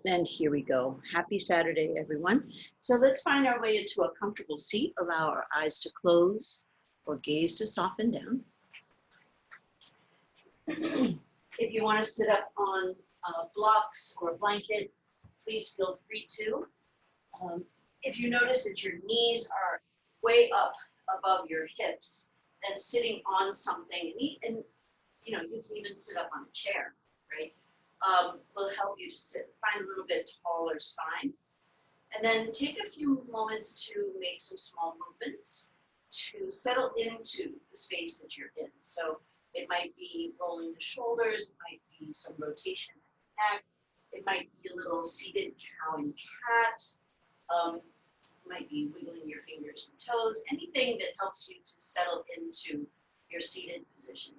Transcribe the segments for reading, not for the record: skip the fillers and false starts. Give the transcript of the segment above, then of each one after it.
And here we go. Happy Saturday, everyone. So let's find our way into a comfortable seat. Allow our eyes to close or gaze to soften down. If you want to sit up on blocks or a blanket, please feel free to. If you notice that your knees are way up above your hips, then sitting on something, and you can even sit up on a chair, right? Will help you to find a little bit taller spine. And then take a few moments to make some small movements to settle into the space that you're in. So it might be rolling the shoulders, it might be some rotation of the neck, it might be a little seated cow and cat, it might be wiggling your fingers and toes, anything that helps you to settle into your seated position.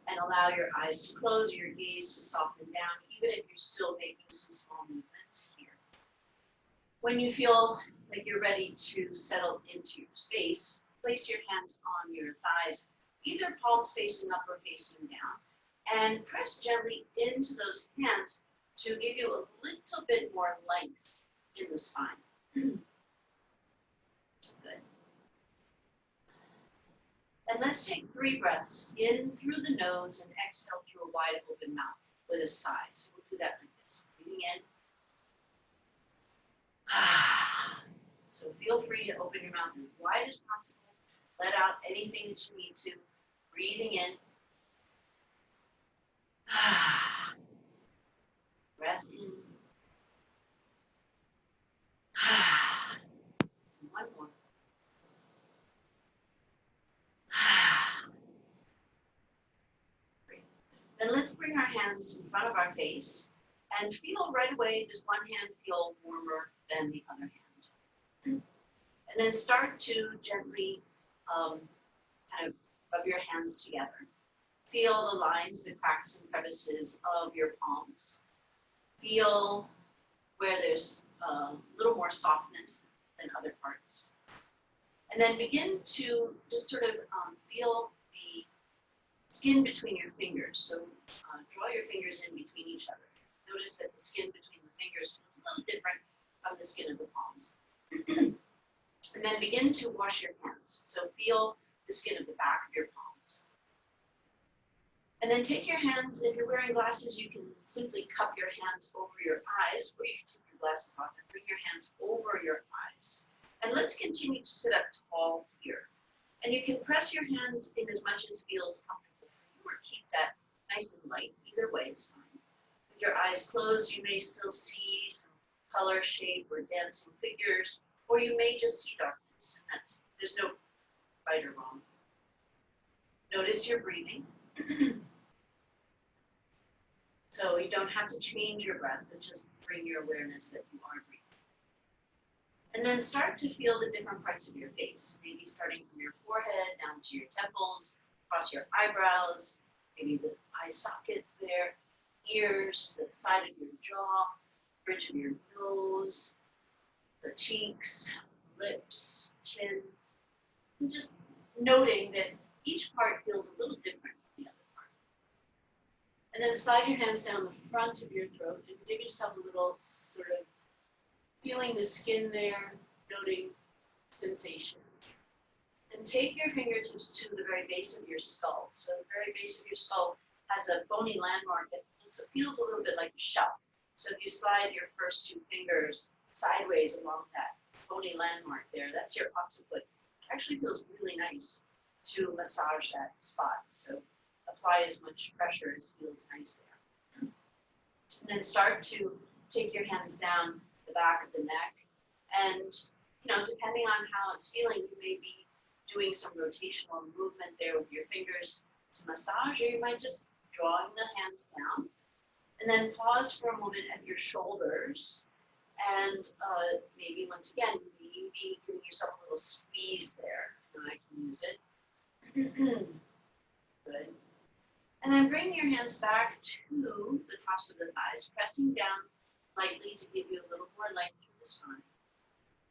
And allow your eyes to close, your gaze to soften down, even if you're still making some small movements here. When you feel like you're ready to settle into your space, place your hands on your thighs, either palms facing up or facing down, and press gently into those hands to give you a little bit more length in the spine. Good. And let's take 3 breaths in through the nose and exhale through a wide open mouth with a sigh. So we'll do that like this. Breathing in. So feel free to open your mouth as wide as possible. Let out anything that you need to. Breathing in. Breath in. And one more. Great. Then let's bring our hands in front of our face and feel right away, does one hand feel warmer than the other hand? And then start to gently kind of rub your hands together. Feel the lines, the cracks and crevices of your palms. Feel where there's a little more softness than other parts. And then begin to just sort of feel the skin between your fingers. So draw your fingers in between each other. Notice that the skin between the fingers is a little different from the skin of the palms. And then begin to wash your hands. So feel the skin of the back of your palms. And then take your hands, if you're wearing glasses, you can simply cup your hands over your eyes, or you can take your glasses off and bring your hands over your eyes. And let's continue to sit up tall here. And you can press your hands in as much as feels comfortable for you, or keep that nice and light. Either way is fine. With your eyes closed, you may still see some color, shape, or dancing figures, or you may just see darkness. And there's no right or wrong. Notice your breathing. So you don't have to change your breath, but just bring your awareness that you are breathing. And then start to feel the different parts of your face, maybe starting from your forehead down to your temples, across your eyebrows, maybe the eye sockets there, ears, the side of your jaw, bridge of your nose, the cheeks, lips, chin, and just noting that each part feels a little different from the other part. And then slide your hands down the front of your throat and give yourself a little sort of feeling the skin there, noting sensation. And take your fingertips to the very base of your skull. So the very base of your skull has a bony landmark that feels a little bit like a shelf. So if you slide your first 2 fingers sideways along that bony landmark there, that's your occiput. It actually feels really nice to massage that spot. So apply as much pressure as feels nice there. And then start to take your hands down the back of the neck. And, depending on how it's feeling, you may be doing some rotational movement there with your fingers to massage, or you might just drawing the hands down. And then pause for a moment at your shoulders. And maybe once again, maybe giving yourself a little squeeze there. And I can use it. Good. And then bring your hands back to the tops of the thighs, pressing down lightly to give you a little more length through the spine.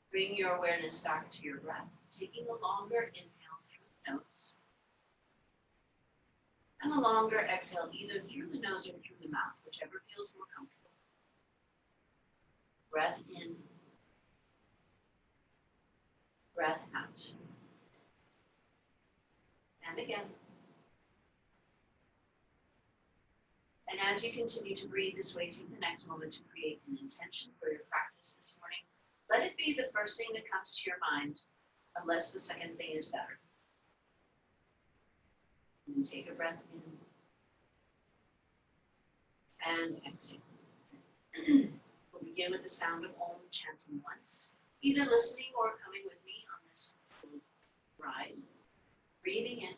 Bring your awareness back to your breath, taking a longer inhale through the nose. And a longer exhale either through the nose or through the mouth, whichever feels more comfortable. breath in, breath out. And again. And as you continue to breathe this way, take the next moment to create an intention for your practice this morning. Let it be the first thing that comes to your mind, unless the second thing is better. And then take a breath in and exhale. We'll begin with the sound of Om chanting once, either listening or coming with me on this ride. Breathing in.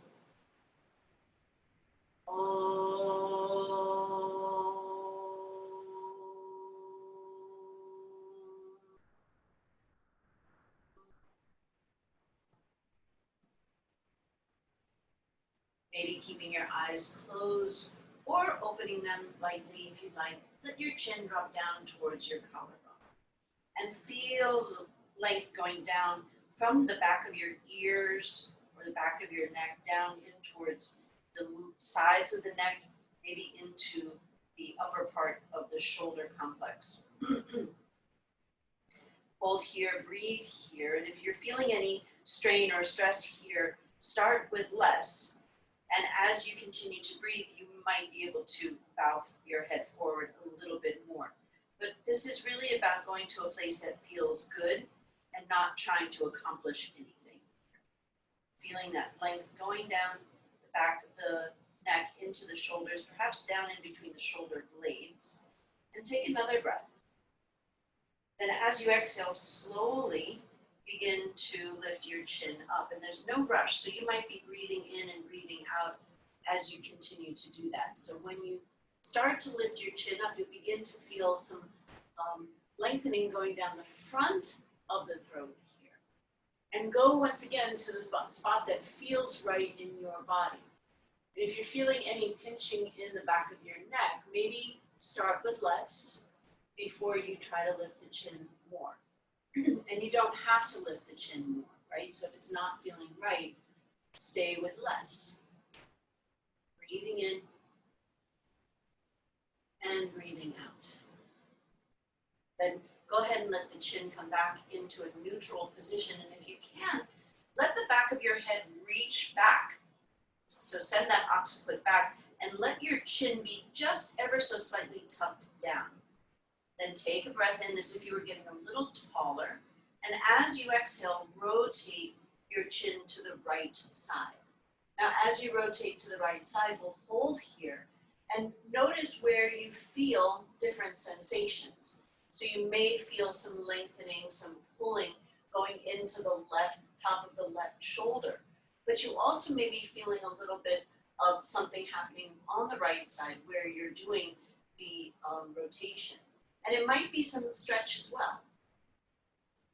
Maybe keeping your eyes closed or opening them lightly if you'd like. Let your chin drop down towards your collarbone. And feel the length going down from the back of your ears or the back of your neck down in towards the sides of the neck, maybe into the upper part of the shoulder complex. Hold here, breathe here, and if you're feeling any strain or stress here, start with less. And as you continue to breathe, you might be able to bow your head forward a little bit more. But this is really about going to a place that feels good and not trying to accomplish anything. Feeling that length going down the back of the neck into the shoulders, perhaps down in between the shoulder blades. And take another breath. Then as you exhale, slowly begin to lift your chin up. And there's no rush, so you might be breathing in and breathing out as you continue to do that. So when you start to lift your chin up, you begin to feel some lengthening going down the front of the throat here. And go once again to the spot that feels right in your body. And if you're feeling any pinching in the back of your neck, maybe start with less before you try to lift the chin more. And you don't have to lift the chin more, right? So if it's not feeling right, stay with less. Breathing in and breathing out. Then go ahead and let the chin come back into a neutral position. And if you can, let the back of your head reach back. So send that occiput back and let your chin be just ever so slightly tucked down. Then take a breath in as if you were getting a little taller. And as you exhale, rotate your chin to the right side. Now, as you rotate to the right side, we'll hold here and notice where you feel different sensations. So you may feel some lengthening, some pulling going into the left, top of the left shoulder. But you also may be feeling a little bit of something happening on the right side where you're doing the rotation. And it might be some stretch as well.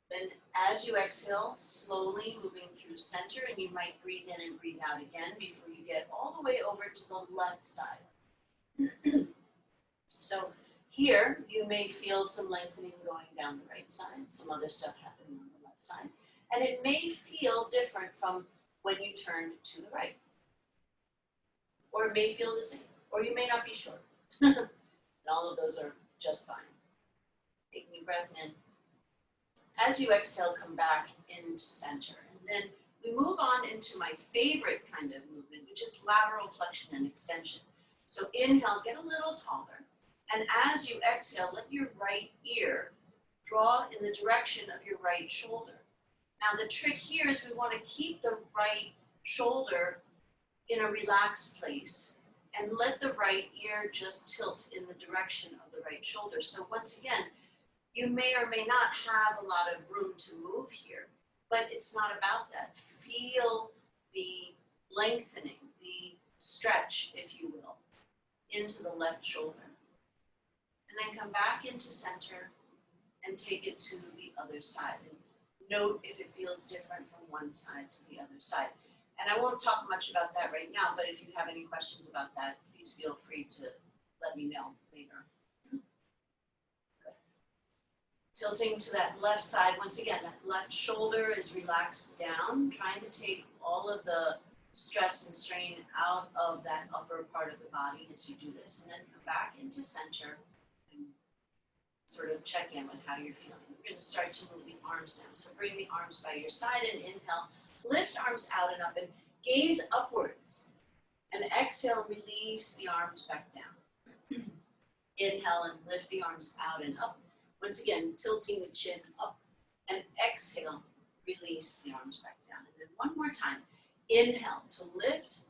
Then as you exhale, slowly moving through center, and you might breathe in and breathe out again before you get all the way over to the left side. So here, you may feel some lengthening going down the right side, some other stuff happening on the left side. And it may feel different from when you turn to the right. Or it may feel the same, or you may not be sure. And all of those are just fine. Taking a breath in. As you exhale, come back into center. And then we move on into my favorite kind of movement, which is lateral flexion and extension. So inhale, get a little taller. And as you exhale, let your right ear draw in the direction of your right shoulder. Now the trick here is we want to keep the right shoulder in a relaxed place and let the right ear just tilt in the direction of the right shoulder. So once again, you may or may not have a lot of room to move here, but it's not about that. Feel the lengthening, the stretch, if you will, into the left shoulder. And then come back into center and take it to the other side. And note if it feels different from one side to the other side. And I won't talk much about that right now, but if you have any questions about that, please feel free to let me know later. Tilting to that left side, once again, that left shoulder is relaxed down, trying to take all of the stress and strain out of that upper part of the body as you do this. And then come back into center and sort of check in with how you're feeling. We're going to start to move the arms now. So bring the arms by your side and inhale. Lift arms out and up and gaze upwards. And exhale, release the arms back down. Inhale and lift the arms out and up. Once again, tilting the chin up. And exhale, release the arms back down. And then one more time. Inhale to lift.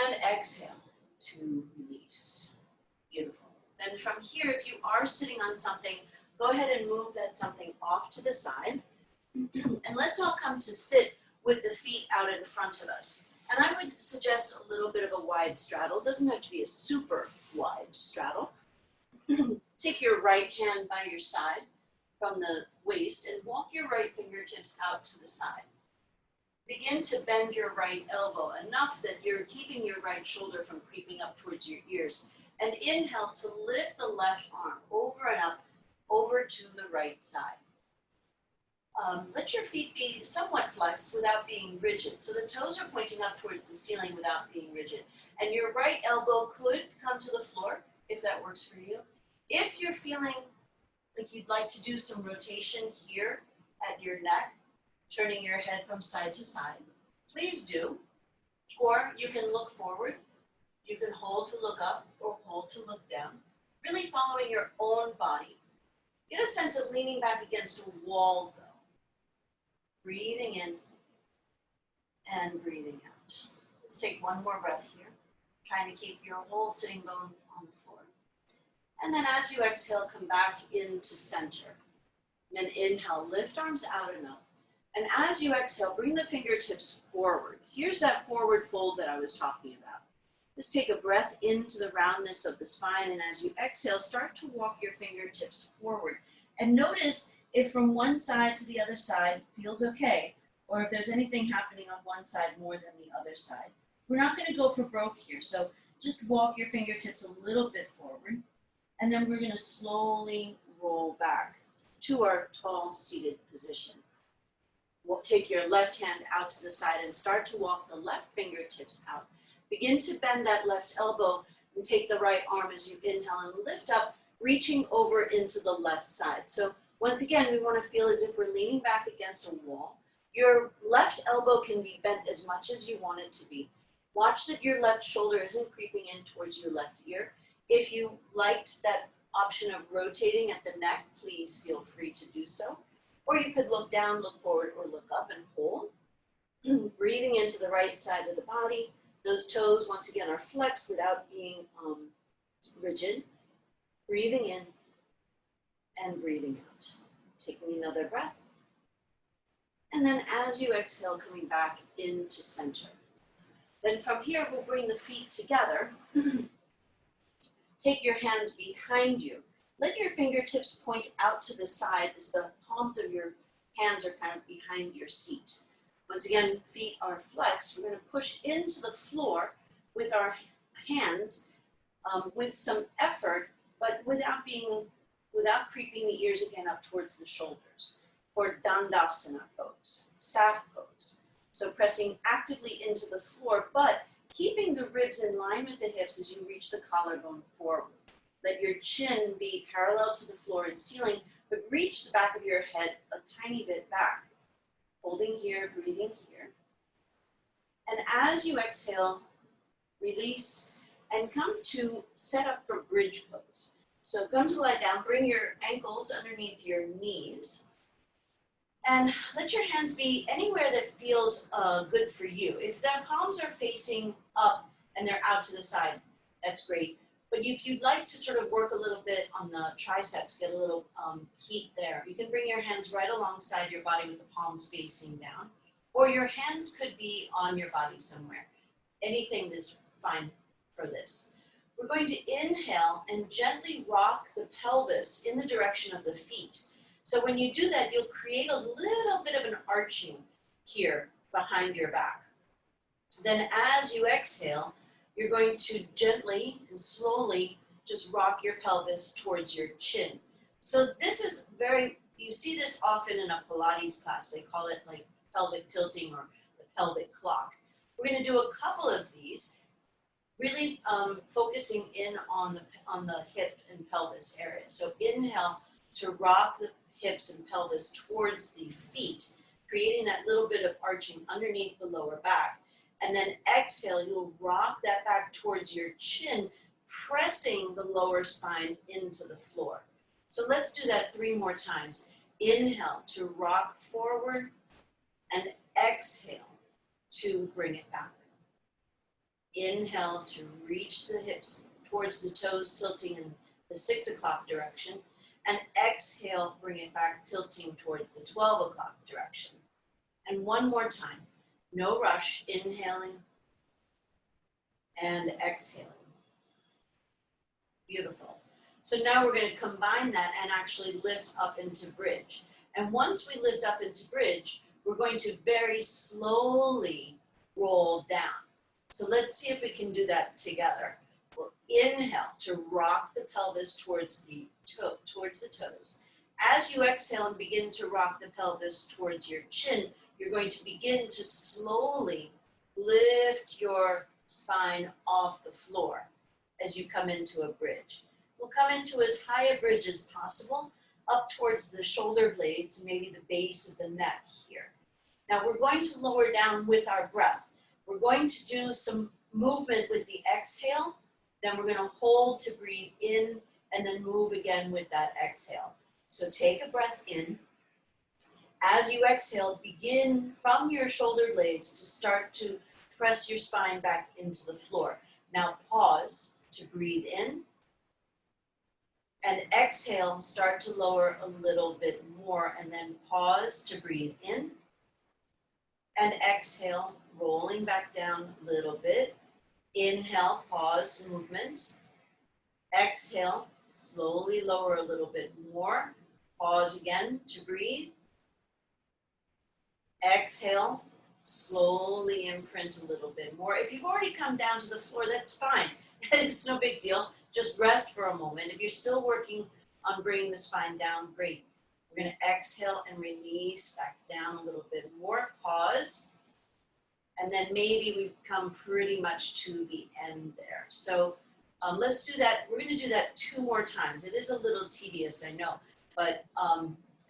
And exhale to release. Beautiful. Then from here, if you are sitting on something, go ahead and move that something off to the side. And let's all come to sit with the feet out in front of us. And I would suggest a little bit of a wide straddle. It doesn't have to be a super wide straddle. Take your right hand by your side from the waist and walk your right fingertips out to the side. Begin to bend your right elbow enough that you're keeping your right shoulder from creeping up towards your ears. And inhale to lift the left arm over and up, over to the right side. Let your feet be somewhat flexed without being rigid. So the toes are pointing up towards the ceiling without being rigid. And your right elbow could come to the floor, if that works for you. If you're feeling like you'd like to do some rotation here at your neck, turning your head from side to side, please do. Or you can look forward. You can hold to look up or hold to look down. Really following your own body. Get a sense of leaning back against a wall, though. Breathing in and breathing out. Let's take one more breath here. Trying to keep your whole sitting bone on the floor. And then as you exhale, come back into center. And then inhale, lift arms out and up. And as you exhale, bring the fingertips forward. Here's that forward fold that I was talking about. Just take a breath into the roundness of the spine, and as you exhale, start to walk your fingertips forward. And notice if from one side to the other side feels okay, or if there's anything happening on one side more than the other side. We're not going to go for broke here, so just walk your fingertips a little bit forward, and then we're going to slowly roll back to our tall seated position. We'll take your left hand out to the side and start to walk the left fingertips out. Begin to bend that left elbow and take the right arm as you inhale and lift up, reaching over into the left side. So once again, we want to feel as if we're leaning back against a wall. Your left elbow can be bent as much as you want it to be. Watch that your left shoulder isn't creeping in towards your left ear. If you liked that option of rotating at the neck, please feel free to do so. Or you could look down, look forward, or look up and hold. Breathing into the right side of the body. Those toes, once again, are flexed without being rigid. Breathing in and breathing out. Taking another breath. And then as you exhale, coming back into center. Then from here, we'll bring the feet together. Take your hands behind you. Let your fingertips point out to the side as the palms of your hands are kind of behind your seat. Once again, feet are flexed. We're going to push into the floor with our hands with some effort, but without creeping the ears again up towards the shoulders. For Dandasana pose, staff pose. So pressing actively into the floor, but keeping the ribs in line with the hips as you reach the collarbone forward. Let your chin be parallel to the floor and ceiling, but reach the back of your head a tiny bit back. Holding here, breathing here. And as you exhale, release and come to set up for bridge pose. So come to lie down, bring your ankles underneath your knees. And let your hands be anywhere that feels good for you. If the palms are facing up and they're out to the side, that's great. But if you'd like to sort of work a little bit on the triceps, get a little heat there, you can bring your hands right alongside your body with the palms facing down. Or your hands could be on your body somewhere. Anything is fine for this. We're going to inhale and gently rock the pelvis in the direction of the feet. So when you do that, you'll create a little bit of an arching here behind your back. Then as you exhale, you're going to gently and slowly just rock your pelvis towards your chin. So this is you see this often in a Pilates class. They call it like pelvic tilting or the pelvic clock. We're going to do a couple of these. really focusing in on the hip and pelvis area. So inhale to rock the hips and pelvis towards the feet, creating that little bit of arching underneath the lower back. And then exhale, you'll rock that back towards your chin, pressing the lower spine into the floor. So let's do that 3 more times. Inhale to rock forward and exhale to bring it back. Inhale to reach the hips towards the toes, tilting in the 6 o'clock direction. And exhale, bring it back, tilting towards the 12 o'clock direction. And 1 more time. No rush, inhaling and exhaling. Beautiful. So now we're going to combine that and actually lift up into bridge. And once we lift up into bridge, we're going to very slowly roll down. So let's see if we can do that together. We'll inhale to rock the pelvis towards the toes. As you exhale and begin to rock the pelvis towards your chin, you're going to begin to slowly lift your spine off the floor as you come into a bridge. We'll come into as high a bridge as possible, up towards the shoulder blades, maybe the base of the neck here. Now we're going to lower down with our breath. We're going to do some movement with the exhale, then we're going to hold to breathe in, and then move again with that exhale. So take a breath in. As you exhale, begin from your shoulder blades to start to press your spine back into the floor. Now pause to breathe in, and exhale, start to lower a little bit more, and then pause to breathe in, and exhale, rolling back down a little bit. Inhale, pause movement. Exhale, slowly lower a little bit more. Pause again to breathe. Exhale, slowly imprint a little bit more. If you've already come down to the floor, that's fine. It's no big deal. Just rest for a moment. If you're still working on bringing the spine down, great. We're going to exhale and release back down a little bit more. Pause. And then maybe we've come pretty much to the end there. So let's do that. We're going to do that 2 more times. It is a little tedious, I know, but I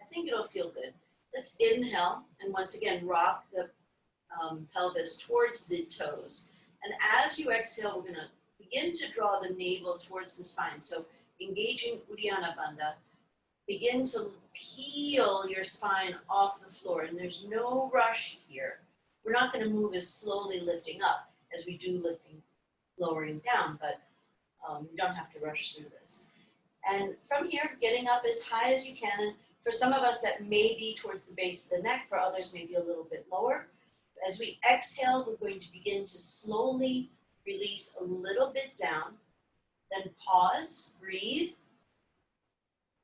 think it'll feel good. Let's inhale and once again rock the pelvis towards the toes. And as you exhale, we're going to begin to draw the navel towards the spine. So engaging Uddiyana Bandha, begin to peel your spine off the floor. And there's no rush here. We're not going to move as slowly lifting up as we do lifting, lowering down, but you don't have to rush through this. And from here, getting up as high as you can. And for some of us, that may be towards the base of the neck. For others, maybe a little bit lower. As we exhale, we're going to begin to slowly release a little bit down. Then pause, breathe.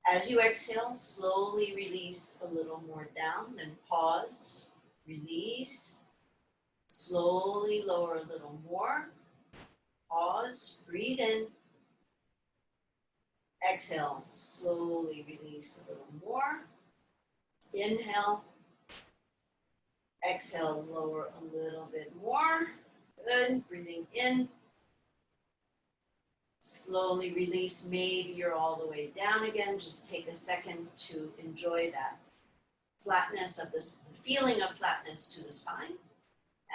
As you exhale, slowly release a little more down. Then pause, release. Slowly lower a little more. Pause, breathe in. Exhale, slowly release a little more. Inhale. Exhale, lower a little bit more. Good, breathing in. Slowly release, maybe you're all the way down again. Just take a second to enjoy that flatness of this, feeling of flatness to the spine.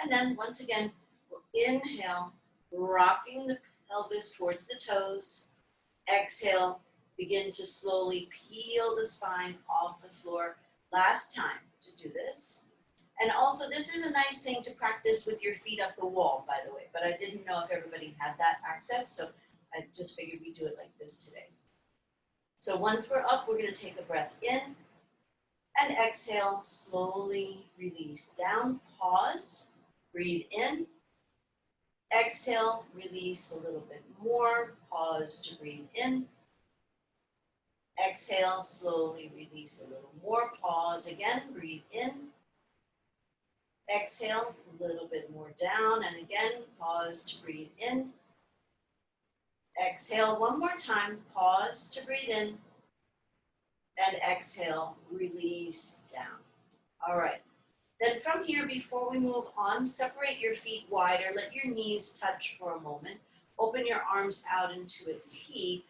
And then once again, we'll inhale, rocking the pelvis towards the toes. Exhale, begin to slowly peel the spine off the floor. Last time to do this. And also, this is a nice thing to practice with your feet up the wall, by the way, but I didn't know if everybody had that access, so I just figured we'd do it like this today. So once we're up, we're going to take a breath in and exhale, slowly release down, pause, breathe in, exhale, release a little bit more, pause to breathe in, exhale, slowly release a little more, pause again, breathe in, exhale, a little bit more down, and again, pause to breathe in, exhale one more time, pause to breathe in, and exhale, release down. All right. Then from here, before we move on, separate your feet wider, let your knees touch for a moment. Open your arms out into a T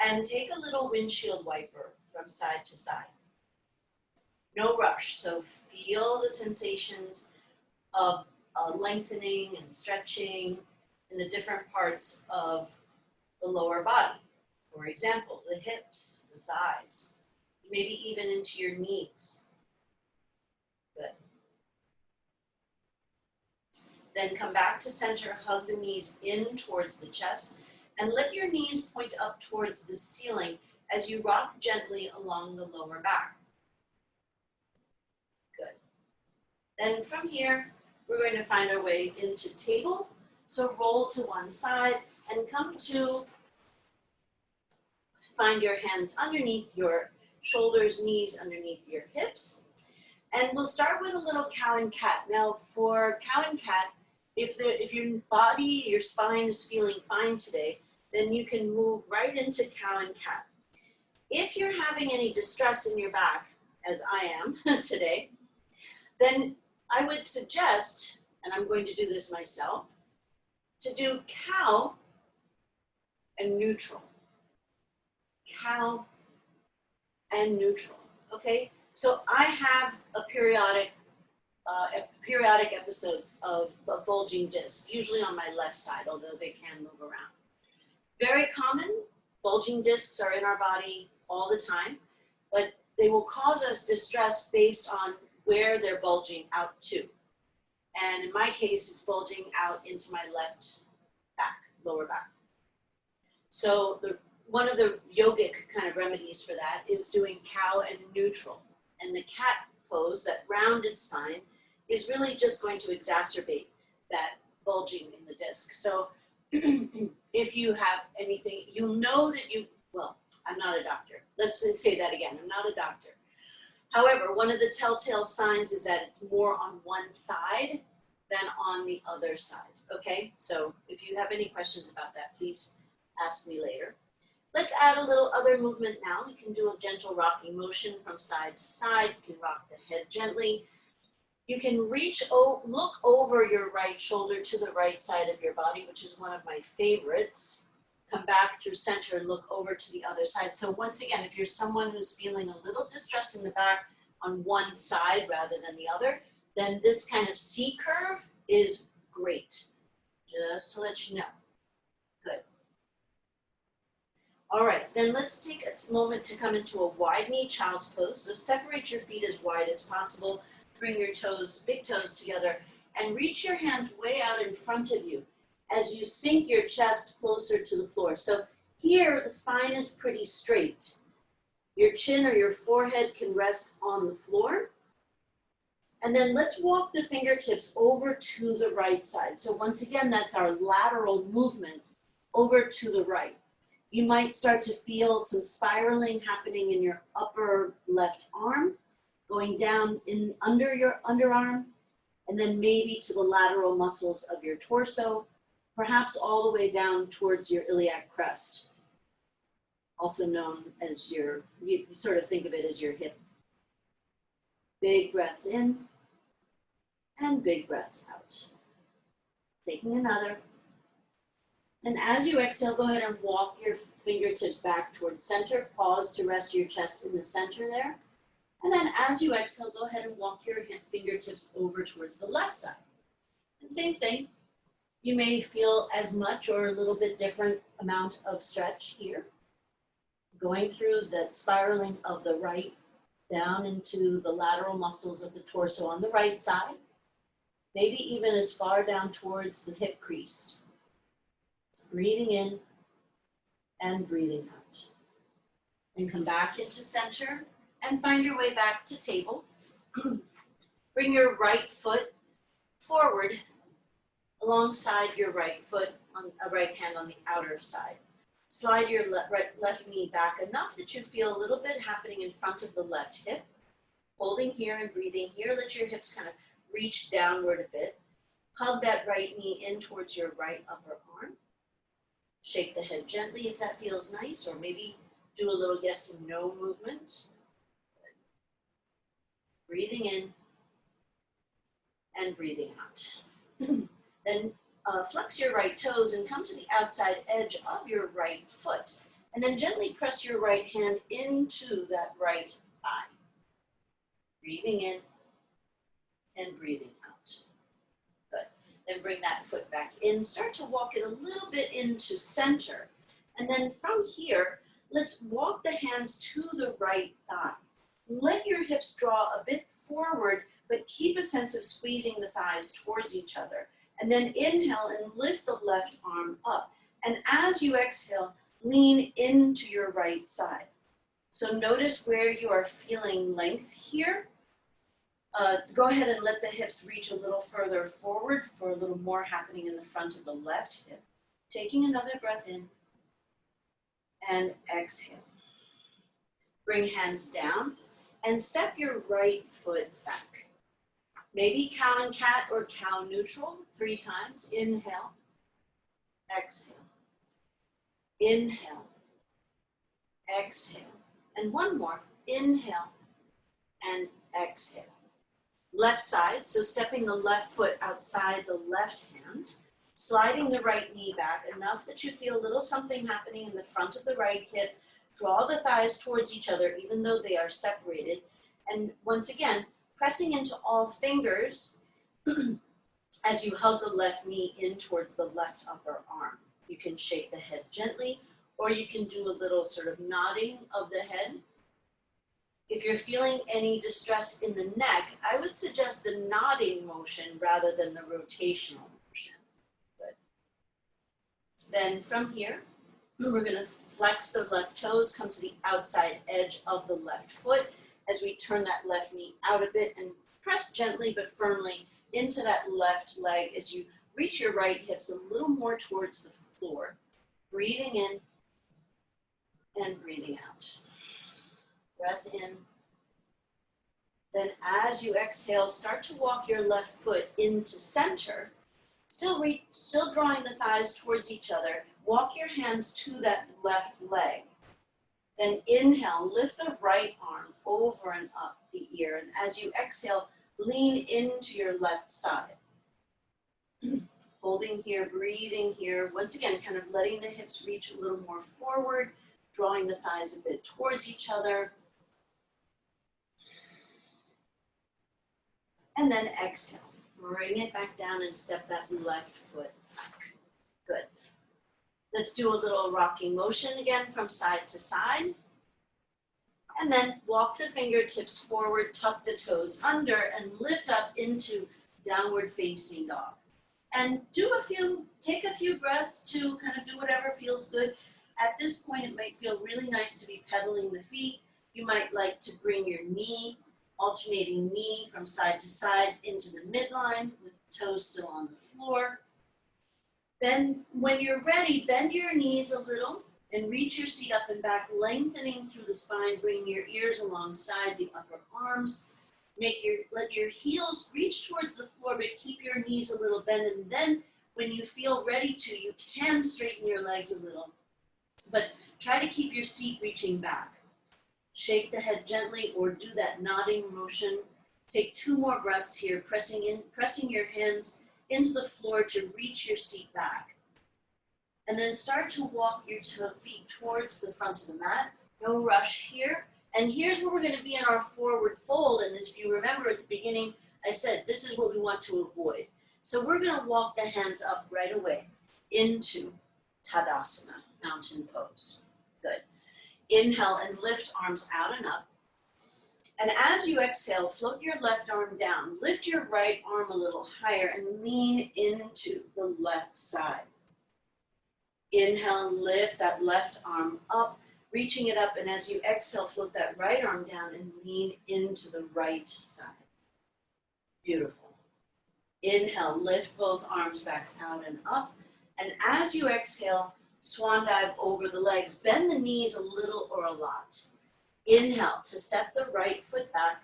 and take a little windshield wiper from side to side. No rush, so feel the sensations of lengthening and stretching in the different parts of the lower body. For example, the hips, the thighs, maybe even into your knees. Good. Then come back to center, hug the knees in towards the chest, and let your knees point up towards the ceiling as you rock gently along the lower back. Good. Then from here, we're going to find our way into table. So roll to one side and come to find your hands underneath your shoulders, knees underneath your hips. And we'll start with a little cow and cat. Now for cow and cat, if your body, your spine is feeling fine today, then you can move right into cow and cat. If you're having any distress in your back, as I am today, then I would suggest, and I'm going to do this myself, to do cow and neutral. Cow and neutral, okay? So I have periodic episodes of a bulging disc, usually on my left side, although they can move around. Very common, bulging discs are in our body all the time, but they will cause us distress based on where they're bulging out to. And in my case, it's bulging out into my left back, lower back. So one of the yogic kind of remedies for that is doing cow and neutral. And the cat pose, that rounded spine, is really just going to exacerbate that bulging in the disc. So if you have anything, you'll know that well, I'm not a doctor. Let's say that again, I'm not a doctor. However, one of the telltale signs is that it's more on one side than on the other side, okay? So if you have any questions about that, please ask me later. Let's add a little other movement now. You can do a gentle rocking motion from side to side. You can rock the head gently. You can look over your right shoulder to the right side of your body, which is one of my favorites. Come back through center and look over to the other side. So once again, if you're someone who's feeling a little distress in the back on one side rather than the other, then this kind of C curve is great, just to let you know. Good. All right, then let's take a moment to come into a wide knee child's pose. So separate your feet as wide as possible. Bring your toes, big toes together, and reach your hands way out in front of you as you sink your chest closer to the floor. So here, the spine is pretty straight. Your chin or your forehead can rest on the floor. And then let's walk the fingertips over to the right side. So once again, that's our lateral movement over to the right. You might start to feel some spiraling happening in your upper left arm, going down in under your underarm, and then maybe to the lateral muscles of your torso, perhaps all the way down towards your iliac crest, also known as you sort of think of it as your hip. Big breaths in and big breaths out. Taking another. And as you exhale, go ahead and walk your fingertips back towards center. Pause to rest your chest in the center there. And then as you exhale, go ahead and walk your fingertips over towards the left side. And same thing. You may feel as much or a little bit different amount of stretch here. Going through that spiraling of the right down into the lateral muscles of the torso on the right side. Maybe even as far down towards the hip crease. Breathing in and breathing out. And come back into center and find your way back to table. Bring your right foot forward alongside your right foot, on a right hand on the outer side. Slide your left knee back enough that you feel a little bit happening in front of the left hip. Holding here and breathing here, let your hips kind of reach downward a bit. Hug that right knee in towards your right upper arm. Shake the head gently if that feels nice, or maybe do a little yes and no movement. Breathing in and breathing out. Then flex your right toes and come to the outside edge of your right foot. And then gently press your right hand into that right thigh. Breathing in and breathing out. Good. Then bring that foot back in. Start to walk it a little bit into center. And then from here, let's walk the hands to the right thigh. Let your hips draw a bit forward, but keep a sense of squeezing the thighs towards each other. And then inhale and lift the left arm up. And as you exhale, lean into your right side. So notice where you are feeling length here. Go ahead and let the hips reach a little further forward for a little more happening in the front of the left hip. Taking another breath in and exhale. Bring hands down and step your right foot back. Maybe cow and cat or cow neutral 3 times. Inhale, exhale, inhale, exhale. And one more, inhale and exhale. Left side, so stepping the left foot outside the left hand, sliding the right knee back enough that you feel a little something happening in the front of the right hip. Draw the thighs towards each other even though they are separated. And once again, pressing into all fingers as you hug the left knee in towards the left upper arm. You can shake the head gently, or you can do a little sort of nodding of the head. If you're feeling any distress in the neck, I would suggest the nodding motion rather than the rotational motion. Good. Then from here, we're going to flex the left toes, come to the outside edge of the left foot as we turn that left knee out a bit and press gently but firmly into that left leg as you reach your right hips a little more towards the floor. Breathing in and breathing out. Breath in. Then as you exhale, start to walk your left foot into center. Still drawing the thighs towards each other. Walk your hands to that left leg. Then inhale, lift the right arm over and up the ear. And as you exhale, lean into your left side. Holding here, breathing here. Once again, kind of letting the hips reach a little more forward, drawing the thighs a bit towards each other. And then exhale. Bring it back down and step that left foot back. Good. Let's do a little rocking motion again from side to side. And then walk the fingertips forward, tuck the toes under, and lift up into downward facing dog. And take a few breaths to kind of do whatever feels good. At this point, it might feel really nice to be pedaling the feet. You might like to bring your knee, alternating knee from side to side into the midline with the toes still on the floor. Then when you're ready, bend your knees a little and reach your seat up and back, lengthening through the spine, bringing your ears alongside the upper arms. Let your heels reach towards the floor, but keep your knees a little bent. And then when you feel ready to, you can straighten your legs a little, but try to keep your seat reaching back. Shake the head gently or do that nodding motion. Take 2 more breaths here, pressing your hands into the floor to reach your seat back. And then start to walk your feet towards the front of the mat. No rush here. And here's where we're going to be in our forward fold. And as you remember at the beginning, I said this is what we want to avoid. So we're going to walk the hands up right away into Tadasana, mountain pose. Good. Inhale and lift arms out and up. And as you exhale, float your left arm down. Lift your right arm a little higher and lean into the left side. Inhale, lift that left arm up, reaching it up. And as you exhale, float that right arm down and lean into the right side. Beautiful. Inhale, lift both arms back out and up. And as you exhale, swan dive over the legs. Bend the knees a little or a lot. Inhale to step the right foot back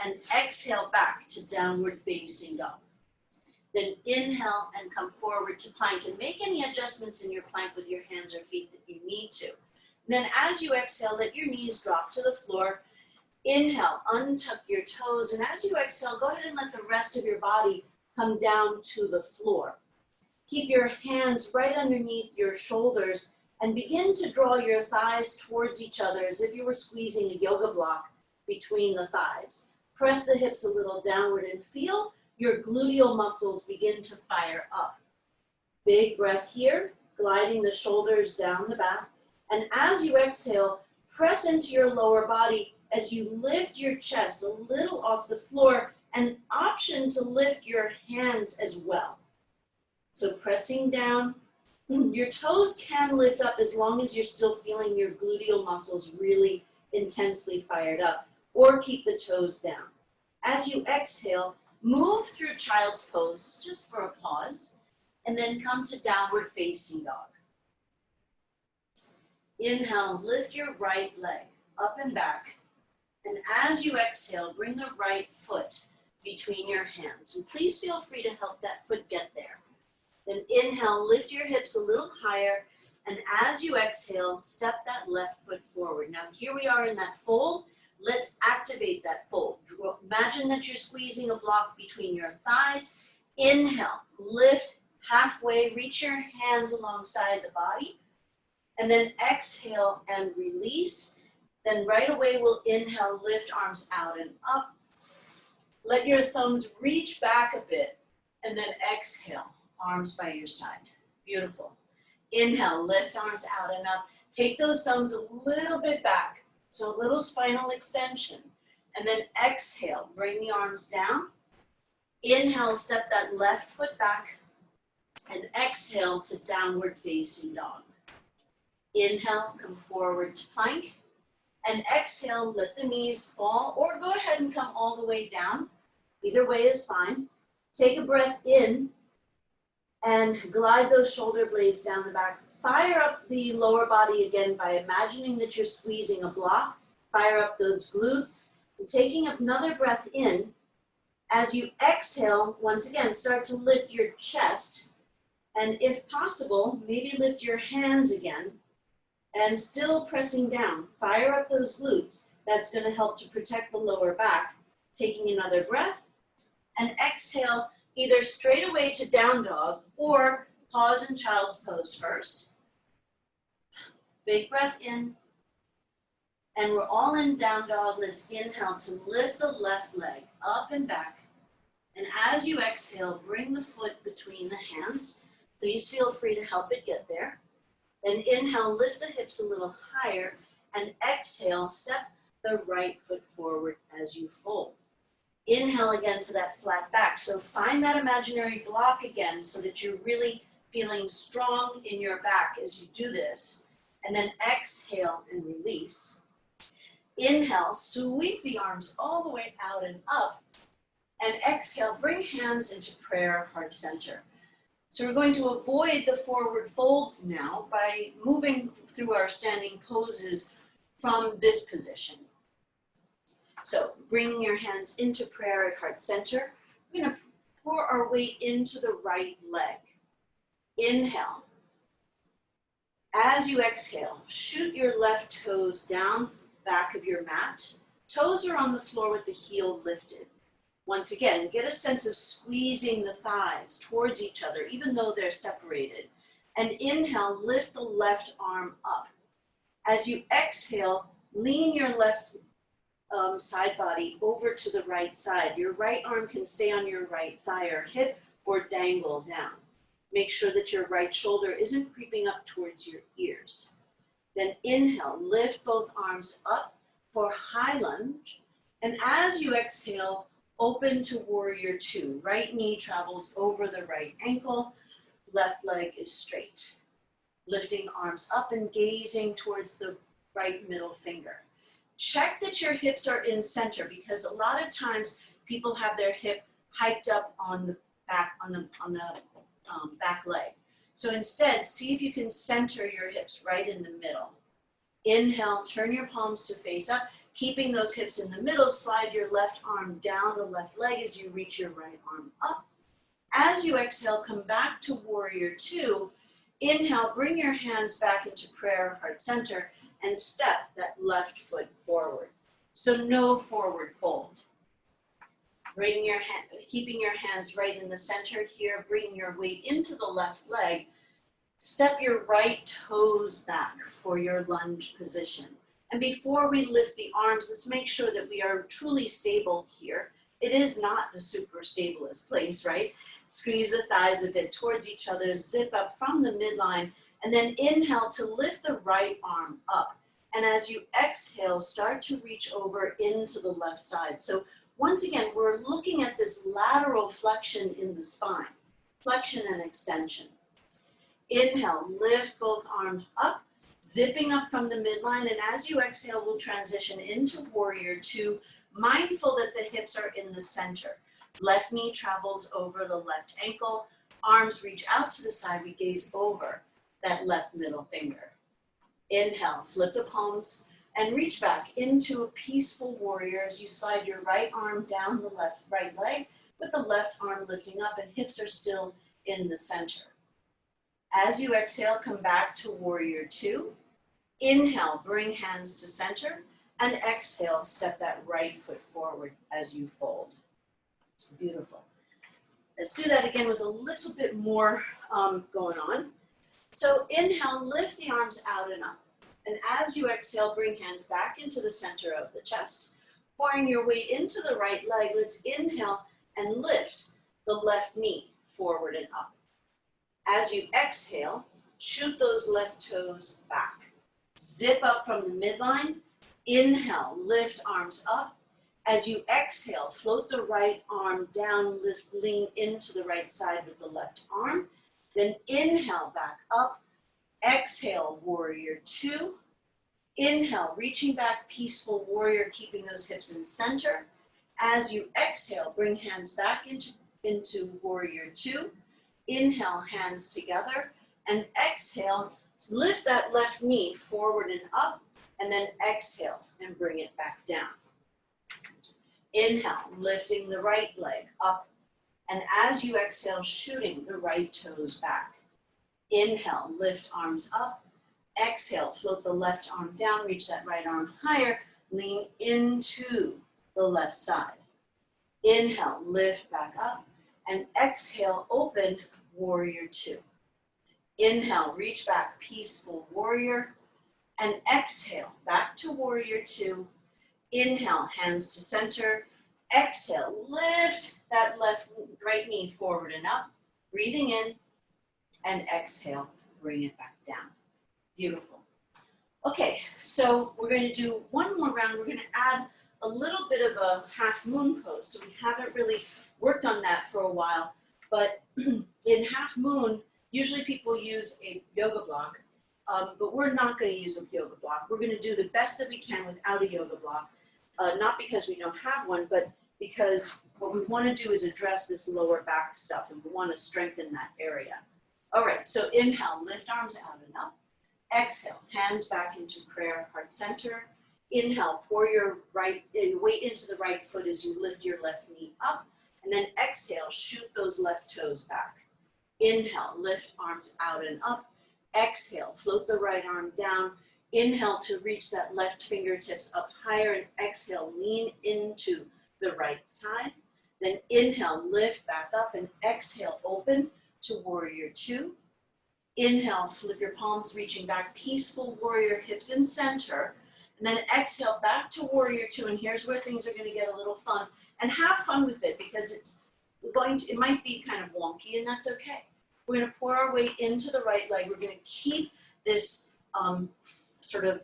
and exhale back to downward facing dog. Then inhale and come forward to plank and make any adjustments in your plank with your hands or feet that you need to. And then as you exhale, let your knees drop to the floor. Inhale, untuck your toes. And as you exhale, go ahead and let the rest of your body come down to the floor. Keep your hands right underneath your shoulders and begin to draw your thighs towards each other as if you were squeezing a yoga block between the thighs. Press the hips a little downward and feel your gluteal muscles begin to fire up. Big breath here, gliding the shoulders down the back. And as you exhale, press into your lower body as you lift your chest a little off the floor, and option to lift your hands as well. So pressing down, your toes can lift up as long as you're still feeling your gluteal muscles really intensely fired up, or keep the toes down. As you exhale, move through child's pose just for a pause, and then come to downward facing dog. Inhale, lift your right leg up and back. And as you exhale, bring the right foot between your hands. And please feel free to help that foot get there. Then inhale, lift your hips a little higher. And as you exhale, step that left foot forward. Now here we are in that fold. Let's activate that fold. Imagine that you're squeezing a block between your thighs. Inhale, lift halfway, reach your hands alongside the body. And then exhale and release. Then right away we'll inhale, lift arms out and up. Let your thumbs reach back a bit. And then exhale, arms by your side. Beautiful. Inhale, lift arms out and up. Take those thumbs a little bit back. So a little spinal extension. And then exhale, bring the arms down. Inhale, step that left foot back. And exhale to downward facing dog. Inhale, come forward to plank. And exhale, let the knees fall, or go ahead and come all the way down. Either way is fine. Take a breath in and glide those shoulder blades down the back. Fire up the lower body again by imagining that you're squeezing a block. Fire up those glutes. And taking another breath in. As you exhale, once again, start to lift your chest. And if possible, maybe lift your hands again. And still pressing down. Fire up those glutes. That's going to help to protect the lower back. Taking another breath. And exhale, either straight away to down dog or pause in child's pose first. Big breath in. And we're all in down dog. Let's inhale to lift the left leg up and back. And as you exhale, bring the foot between the hands. Please feel free to help it get there. Then inhale, lift the hips a little higher. And exhale, step the right foot forward as you fold. Inhale again to that flat back. So find that imaginary block again so that you're really feeling strong in your back as you do this. And then exhale and release. Inhale, sweep the arms all the way out and up. And exhale, bring hands into prayer, heart center. So we're going to avoid the forward folds now by moving through our standing poses from this position. So bringing your hands into prayer at heart center, we're going to pour our weight into the right leg. Inhale. As you exhale, shoot your left toes down back of your mat. Toes are on the floor with the heel lifted. Once again, get a sense of squeezing the thighs towards each other, even though they're separated. And inhale, lift the left arm up. As you exhale, lean your left side body over to the right side. Your right arm can stay on your right thigh or hip or dangle down. Make sure that your right shoulder isn't creeping up towards your ears. Then inhale, lift both arms up for high lunge. And as you exhale, open to warrior two. Right knee travels over the right ankle. Left leg is straight. Lifting arms up and gazing towards the right middle finger. Check that your hips are in center, because a lot of times people have their hip hiked up on the back back leg. So instead, see if you can center your hips right in the middle. Inhale, turn your palms to face up, keeping those hips in the middle. Slide your left arm down the left leg as you reach your right arm up. As you exhale, come back to warrior two. Inhale, bring your hands back into prayer, heart center, and step that left foot forward. So no forward fold. Keeping your hands right in the center here, bring your weight into the left leg. Step your right toes back for your lunge position. And before we lift the arms, let's make sure that we are truly stable here. It is not the super stablest place, right? Squeeze the thighs a bit towards each other, zip up from the midline, and then inhale to lift the right arm up. And as you exhale, start to reach over into the left side. So once again, we're looking at this lateral flexion in the spine, flexion and extension. Inhale, lift both arms up, zipping up from the midline, and as you exhale, we'll transition into warrior two, mindful that the hips are in the center. Left knee travels over the left ankle, arms reach out to the side, we gaze over that left middle finger. Inhale, flip the palms, and reach back into a peaceful warrior as you slide your right arm down the right leg with the left arm lifting up and hips are still in the center. As you exhale, come back to warrior two. Inhale, bring hands to center, and exhale, step that right foot forward as you fold. Beautiful. Let's do that again with a little bit more going on. So inhale, lift the arms out and up. And as you exhale, bring hands back into the center of the chest. Pouring your weight into the right leg, let's inhale and lift the left knee forward and up. As you exhale, shoot those left toes back. Zip up from the midline. Inhale, lift arms up. As you exhale, float the right arm down, lean into the right side with the left arm. Then inhale, back up. Exhale, warrior two. Inhale, reaching back, peaceful warrior, keeping those hips in center. As you exhale, bring hands back into warrior two. Inhale, hands together, and exhale, lift that left knee forward and up, and then exhale and bring it back down. Inhale, lifting the right leg up, and as you exhale, shooting the right toes back. Inhale, lift arms up. Exhale, float the left arm down, reach that right arm higher, lean into the left side. Inhale, lift back up, and exhale, open, warrior two. Inhale, reach back, peaceful warrior, and exhale, back to warrior two. Inhale, hands to center. Exhale, lift that right knee forward and up, breathing in, and exhale, bring it back down. Beautiful. Okay, so we're going to do one more round. We're going to add a little bit of a half moon pose. So we haven't really worked on that for a while, but in half moon, usually people use a yoga block, but we're not going to use a yoga block. We're going to do the best that we can without a yoga block, not because we don't have one, but because what we want to do is address this lower back stuff, and we want to strengthen that area. All right, so inhale, lift arms out and up. Exhale, hands back into prayer, heart center. Inhale, pour your weight into the right foot as you lift your left knee up. And then exhale, shoot those left toes back. Inhale, lift arms out and up. Exhale, float the right arm down. Inhale to reach that left fingertips up higher, and exhale, lean into the right side. Then inhale, lift back up, and exhale, open to warrior two. Inhale, flip your palms, reaching back, peaceful warrior, hips in center. And then exhale, back to warrior two. And here's where things are going to get a little fun. And have fun with it, because it might be kind of wonky, and that's okay. We're going to pour our weight into the right leg. We're going to keep this sort of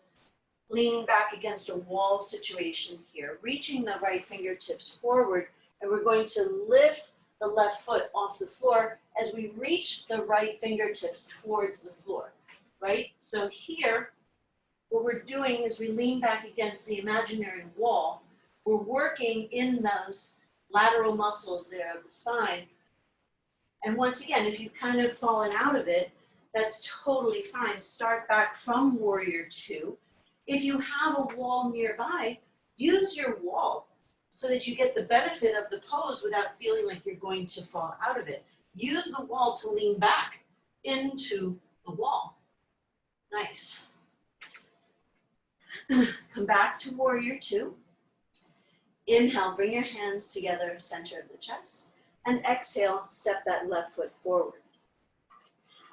leaning back against a wall situation here, reaching the right fingertips forward, and we're going to lift the left foot off the floor as we reach the right fingertips towards the floor, right? So here, what we're doing is we lean back against the imaginary wall. We're working in those lateral muscles there of the spine. And once again, if you've kind of fallen out of it, that's totally fine. Start back from warrior two. If you have a wall nearby, use your wall so that you get the benefit of the pose without feeling like you're going to fall out of it. Use the wall to lean back into the wall. Nice. Come back to warrior two. Inhale, bring your hands together, center of the chest. And exhale, step that left foot forward.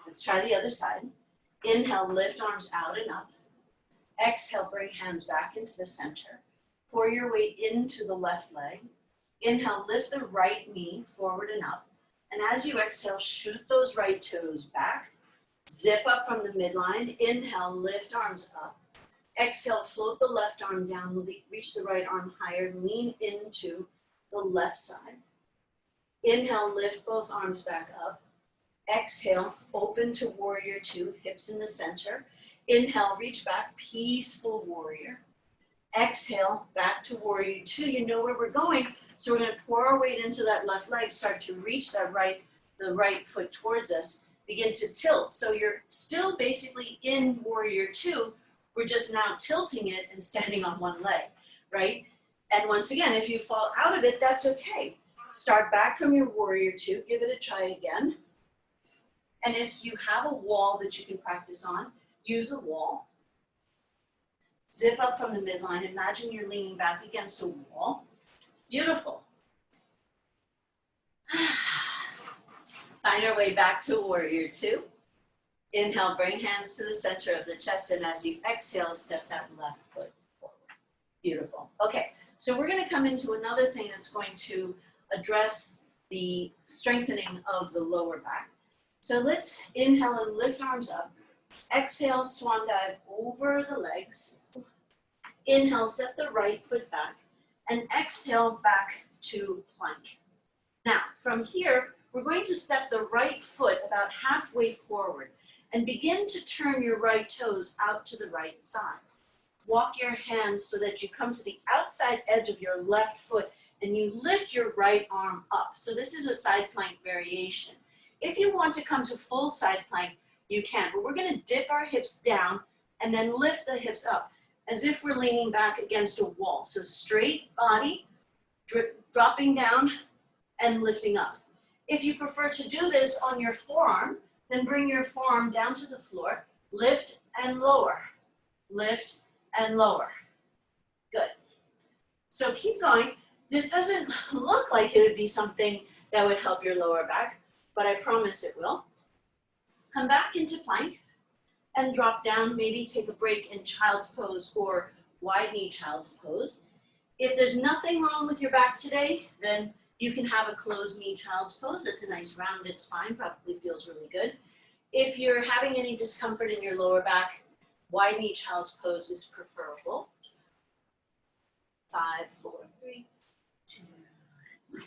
Let's try the other side. Inhale, lift arms out and up. Exhale, bring hands back into the center. Pour your weight into the left leg. Inhale, lift the right knee forward and up. And as you exhale, shoot those right toes back. Zip up from the midline. Inhale, lift arms up. Exhale, float the left arm down, reach the right arm higher, lean into the left side. Inhale, lift both arms back up. Exhale, open to warrior two, hips in the center. Inhale, reach back, peaceful warrior. Exhale, back to warrior two. You know where we're going, so we're gonna pour our weight into that left leg, start to reach the right foot towards us, begin to tilt. So you're still basically in warrior two, we're just now tilting it and standing on one leg, right? And once again, if you fall out of it, that's okay. Start back from your warrior two, give it a try again. And if you have a wall that you can practice on, use a wall. Zip up from the midline. Imagine you're leaning back against a wall. Beautiful. Find our way back to warrior two. Inhale, bring hands to the center of the chest, and as you exhale, step that left foot forward. Beautiful. Okay, so we're going to come into another thing that's going to address the strengthening of the lower back. So let's inhale and lift arms up. Exhale, swan dive over the legs. Inhale, step the right foot back, and exhale back to plank. Now, from here, we're going to step the right foot about halfway forward and begin to turn your right toes out to the right side. Walk your hands so that you come to the outside edge of your left foot and you lift your right arm up. So this is a side plank variation. If you want to come to full side plank, you can, but we're going to dip our hips down and then lift the hips up as if we're leaning back against a wall. So straight body, dropping down and lifting up. If you prefer to do this on your forearm, then bring your forearm down to the floor, lift and lower, lift and lower. Good. So keep going. This doesn't look like it would be something that would help your lower back, but I promise it will. Come back into plank and drop down, maybe take a break in child's pose or wide knee child's pose. If there's nothing wrong with your back today, then you can have a closed knee child's pose. It's a nice rounded spine, probably feels really good. If you're having any discomfort in your lower back, wide knee child's pose is preferable. 5, 4, 3, 2, 1.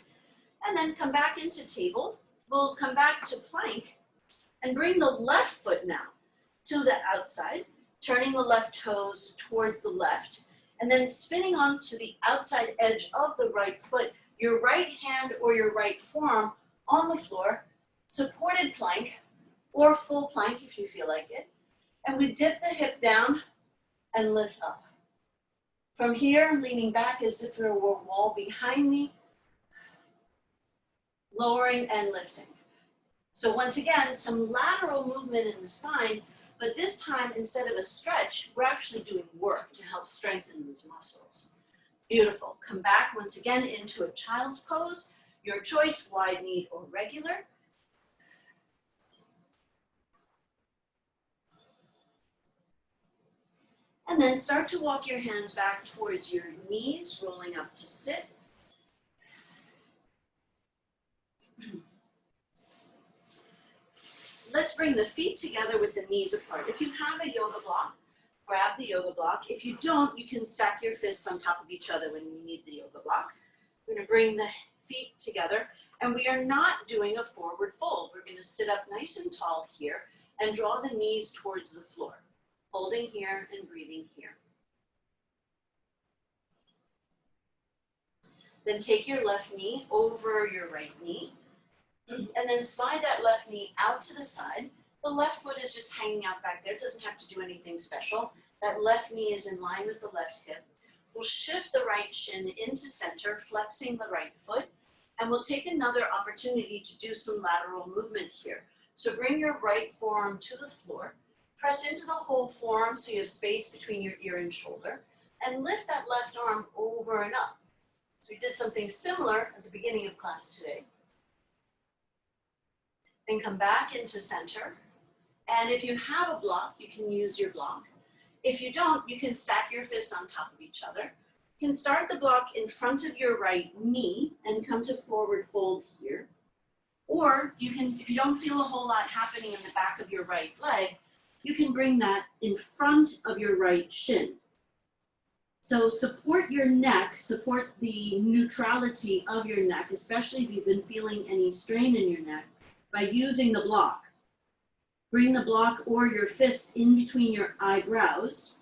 And then come back into table. We'll come back to plank and bring the left foot now to the outside, turning the left toes towards the left, and then spinning onto the outside edge of the right foot, your right hand or your right forearm on the floor, supported plank or full plank if you feel like it. And we dip the hip down and lift up. From here, leaning back as if there were a wall behind me, lowering and lifting. So once again, some lateral movement in the spine, but this time instead of a stretch, we're actually doing work to help strengthen these muscles. Beautiful. Come back once again into a child's pose, your choice, wide knee or regular. And then start to walk your hands back towards your knees, rolling up to sit. Let's bring the feet together with the knees apart. If you have a yoga block, grab the yoga block. If you don't, you can stack your fists on top of each other when you need the yoga block. We're going to bring the feet together, and we are not doing a forward fold. We're going to sit up nice and tall here and draw the knees towards the floor, holding here and breathing here. Then take your left knee over your right knee, and then slide that left knee out to the side. The left foot is just hanging out back there. It doesn't have to do anything special. That left knee is in line with the left hip. We'll shift the right shin into center, flexing the right foot, and we'll take another opportunity to do some lateral movement here. So bring your right forearm to the floor, press into the whole forearm so you have space between your ear and shoulder, and lift that left arm over and up. So we did something similar at the beginning of class today. And come back into center. And if you have a block, you can use your block. If you don't, you can stack your fists on top of each other. You can start the block in front of your right knee and come to forward fold here. Or you can, if you don't feel a whole lot happening in the back of your right leg, you can bring that in front of your right shin. So support your neck, support the neutrality of your neck, especially if you've been feeling any strain in your neck, by using the block. Bring the block or your fist in between your eyebrows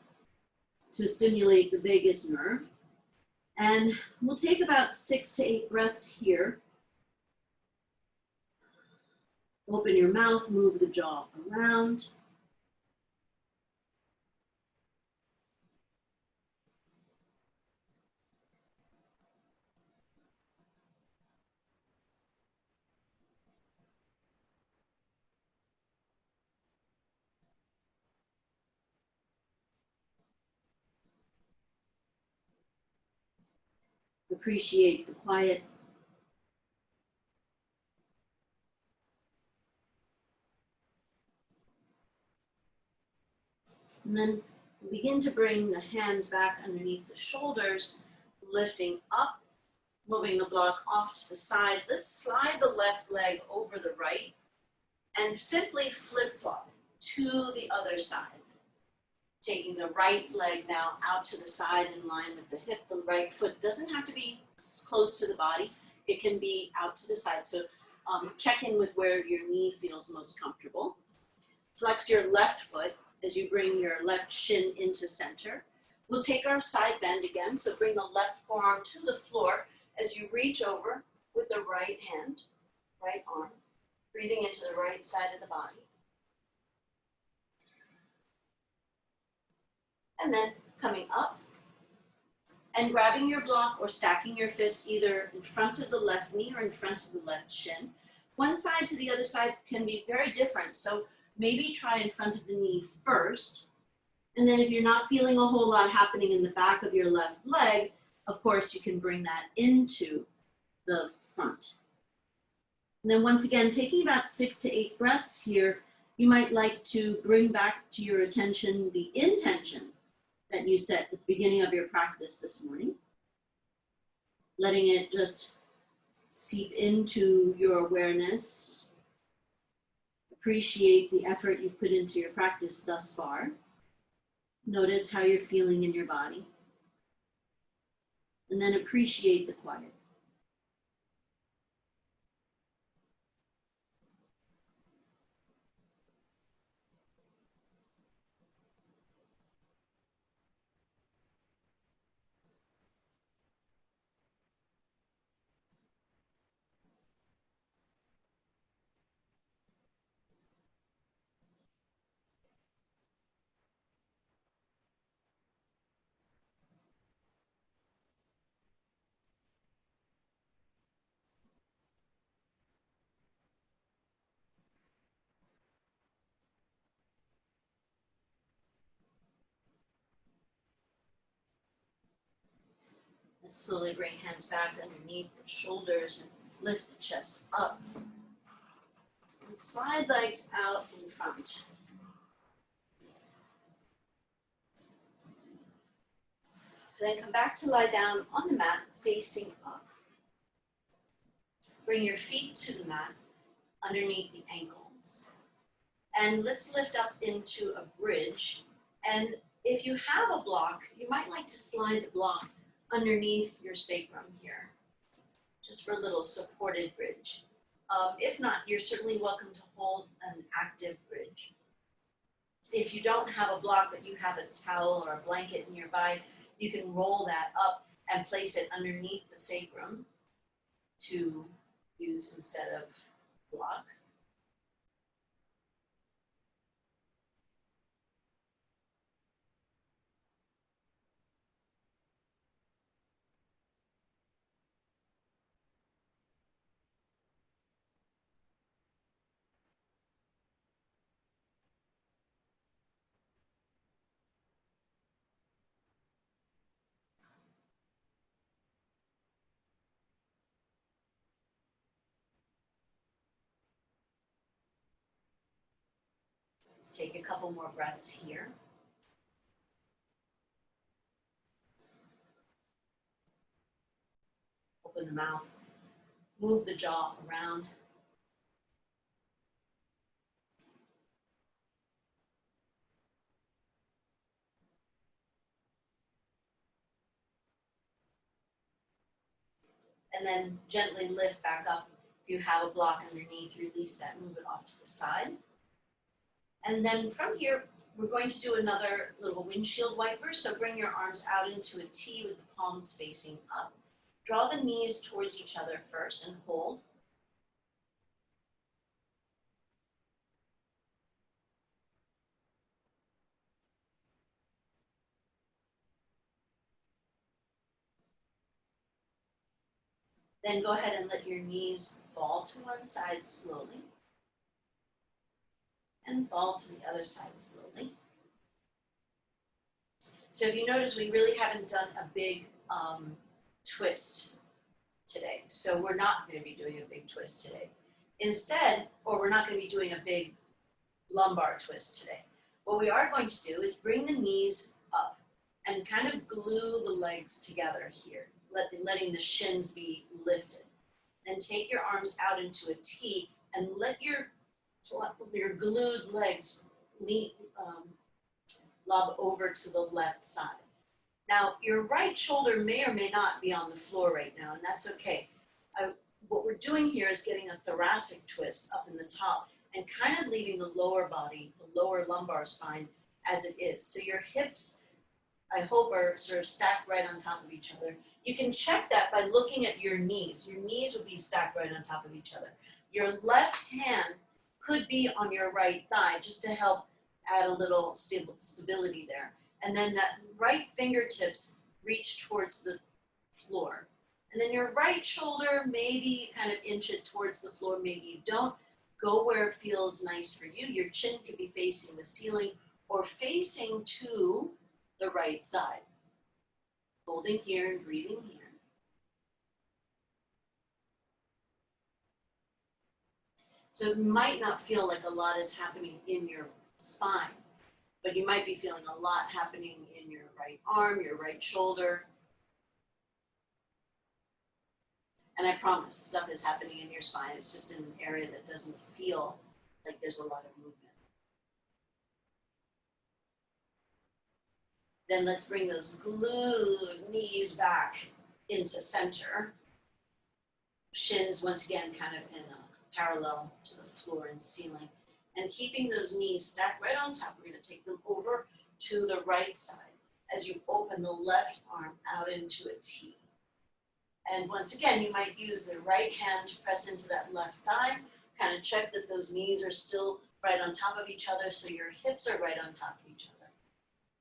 to stimulate the vagus nerve. And we'll take about 6 to 8 breaths here. Open your mouth, move the jaw around. Appreciate the quiet. And then begin to bring the hands back underneath the shoulders, lifting up, moving the block off to the side. Let's slide the left leg over the right and simply flip-flop to the other side. Taking the right leg now out to the side in line with the hip. The right foot doesn't have to be close to the body. It can be out to the side. So check in with where your knee feels most comfortable. Flex your left foot as you bring your left shin into center. We'll take our side bend again. So bring the left forearm to the floor as you reach over with the right hand, right arm, breathing into the right side of the body. And then coming up and grabbing your block or stacking your fists either in front of the left knee or in front of the left shin. One side to the other side can be very different. So maybe try in front of the knee first. And then if you're not feeling a whole lot happening in the back of your left leg, of course, you can bring that into the front. And then once again, taking about 6 to 8 breaths here, you might like to bring back to your attention the intention that you set at the beginning of your practice this morning. Letting it just seep into your awareness. Appreciate the effort you've put into your practice thus far. Notice how you're feeling in your body. And then appreciate the quiet. And slowly bring hands back underneath the shoulders and lift the chest up. And slide legs out in front. Then come back to lie down on the mat, facing up. Bring your feet to the mat underneath the ankles. And let's lift up into a bridge. And if you have a block, you might like to slide the block underneath your sacrum here, just for a little supported bridge. If not, you're certainly welcome to hold an active bridge. If you don't have a block, but you have a towel or a blanket nearby, you can roll that up and place it underneath the sacrum to use instead of block. Let's take a couple more breaths here. Open the mouth, move the jaw around. And then gently lift back up. If you have a block underneath, release that, move it off to the side. And then from here, we're going to do another little windshield wiper. So bring your arms out into a T with the palms facing up. Draw the knees towards each other first and hold. Then go ahead and let your knees fall to one side slowly. And fall to the other side slowly. So if you notice, we really haven't done a big twist today. So we're not going to be doing a big twist today. Instead, or we're not going to be doing a big lumbar twist today. What we are going to do is bring the knees up and kind of glue the legs together here, letting the shins be lifted. Then take your arms out into a T and let your glued legs lob over to the left side. Now, your right shoulder may or may not be on the floor right now, and that's okay. What we're doing here is getting a thoracic twist up in the top and kind of leaving the lower body, the lower lumbar spine as it is. So your hips, I hope, are sort of stacked right on top of each other. You can check that by looking at your knees. Your knees will be stacked right on top of each other. Your left hand could be on your right thigh just to help add a little stability there. And then that right fingertips reach towards the floor. And then your right shoulder, maybe kind of inch it towards the floor, maybe you don't. Go where it feels nice for you. Your chin could be facing the ceiling or facing to the right side. Holding here and breathing here. So it might not feel like a lot is happening in your spine, but you might be feeling a lot happening in your right arm, your right shoulder. And I promise, stuff is happening in your spine. It's just in an area that doesn't feel like there's a lot of movement. Then let's bring those glued knees back into center. Shins, once again, kind of in a parallel to the floor and ceiling. And keeping those knees stacked right on top, we're going to take them over to the right side as you open the left arm out into a T. And once again, you might use the right hand to press into that left thigh, kind of check that those knees are still right on top of each other so your hips are right on top of each other.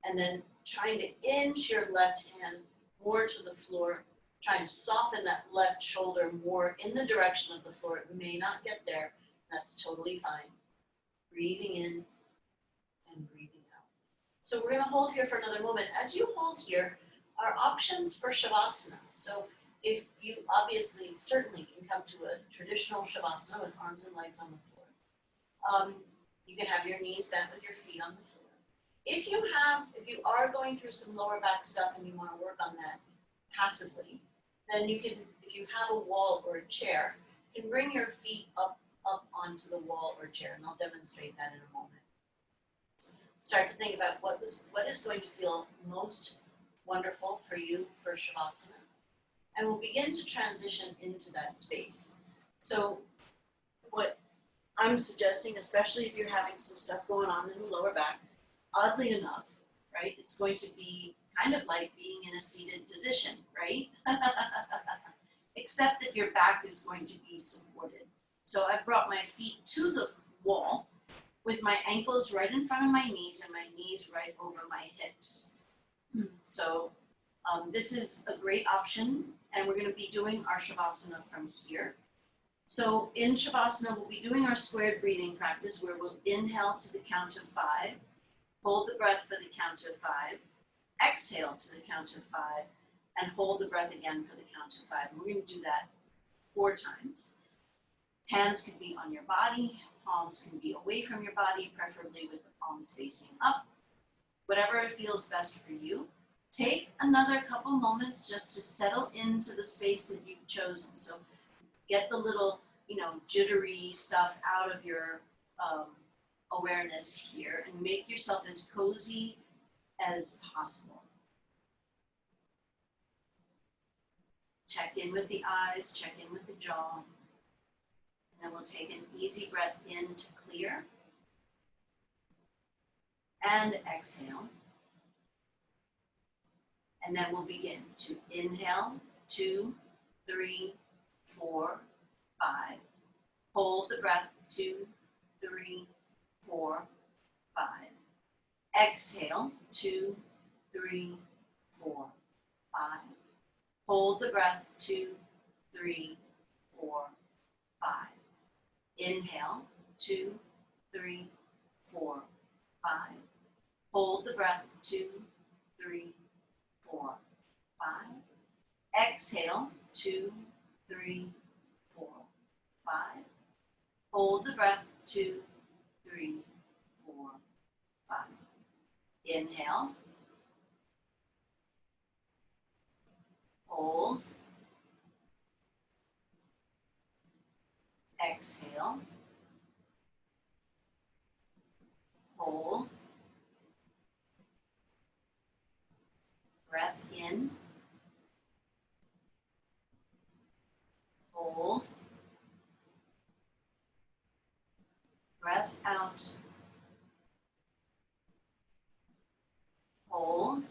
And then trying to inch your left hand more to the floor, trying to soften that left shoulder more in the direction of the floor. It may not get there. That's totally fine. Breathing in and breathing out. So we're going to hold here for another moment. As you hold here, are options for Shavasana. So if you obviously, certainly can come to a traditional Shavasana with arms and legs on the floor. You can have your knees bent with your feet on the floor. If you are going through some lower back stuff and you want to work on that passively, then you can, if you have a wall or a chair, you can bring your feet up onto the wall or chair, and I'll demonstrate that in a moment. Start to think about what is going to feel most wonderful for you for Shavasana. And we'll begin to transition into that space. So what I'm suggesting, especially if you're having some stuff going on in the lower back, oddly enough, right, it's going to be kind of like being in a seated position, right? Except that your back is going to be supported. So I've brought my feet to the wall with my ankles right in front of my knees and my knees right over my hips. So this is a great option, and we're going to be doing our Shavasana from here. So in Shavasana, we'll be doing our squared breathing practice where we'll inhale to the count of 5, hold the breath for the count of 5, exhale to the count of 5, and hold the breath again for the count of 5. And we're going to do that 4 times. Hands could be on your body, palms can be away from your body, preferably with the palms facing up. Whatever feels best for you. Take another couple moments just to settle into the space that you've chosen. So get the little, jittery stuff out of your awareness here and make yourself as cozy as possible. Check in with the eyes, check in with the jaw. And then we'll take an easy breath in to clear. And exhale. And then we'll begin to inhale, 2, 3, 4, 5. Hold the breath, 2, 3, 4, 5. Exhale, 2, 3, 4, 5. Hold the breath, 2, 3, 4, 5. Inhale, 2, 3, 4, 5. Hold the breath, 2, 3, 4, 5. Exhale, 2, 3, 4, 5. Hold the breath, 2, 3, 4, 5. Inhale. Hold. Exhale. Hold. Breath in. Hold. Breath out. Hold.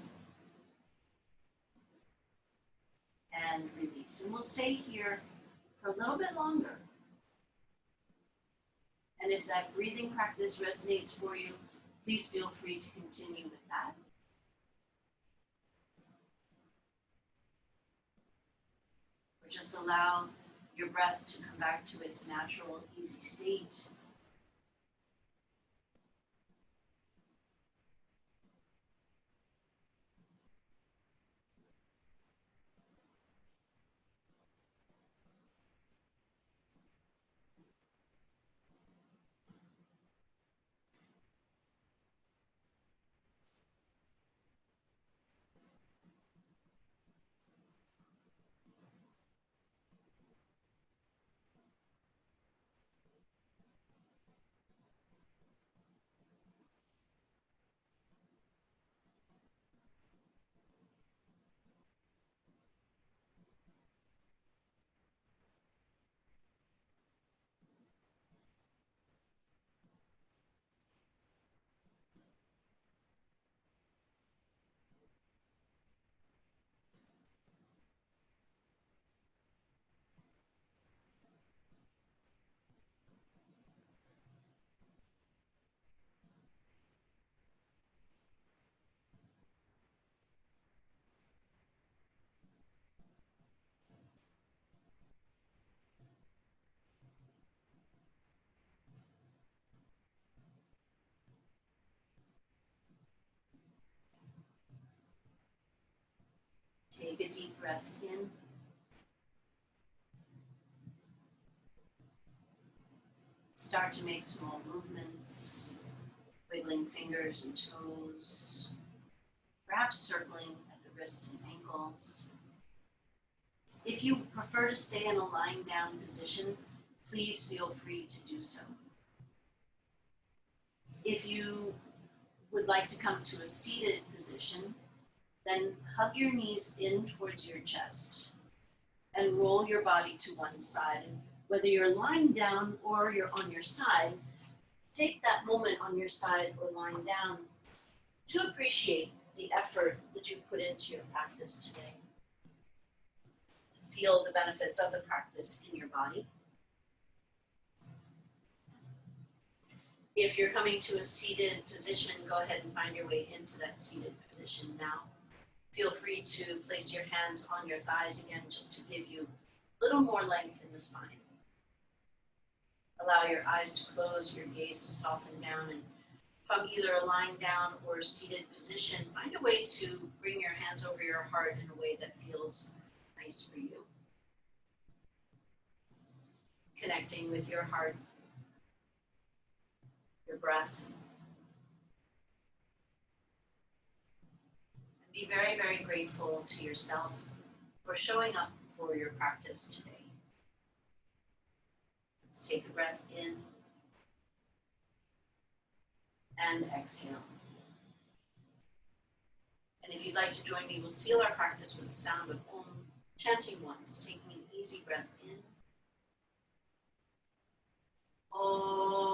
And release. And we'll stay here for a little bit longer. And if that breathing practice resonates for you, please feel free to continue with that. Or just allow your breath to come back to its natural, easy state. Take a deep breath in. Start to make small movements, wiggling fingers and toes, perhaps circling at the wrists and ankles. If you prefer to stay in a lying down position, please feel free to do so. If you would like to come to a seated position, then hug your knees in towards your chest and roll your body to one side. And whether you're lying down or you're on your side, take that moment on your side or lying down to appreciate the effort that you put into your practice today. Feel the benefits of the practice in your body. If you're coming to a seated position, go ahead and find your way into that seated position now. Feel free to place your hands on your thighs again, just to give you a little more length in the spine. Allow your eyes to close, your gaze to soften down, and from either a lying down or a seated position, find a way to bring your hands over your heart in a way that feels nice for you. Connecting with your heart, your breath. And be very, very grateful to yourself for showing up for your practice today. Let's take a breath in and exhale. And if you'd like to join me, we'll seal our practice with the sound of Om, chanting once, taking an easy breath in. Om.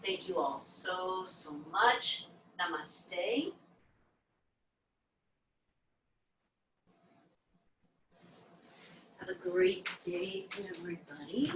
Thank you all so, so much. Namaste. Have a great day, everybody.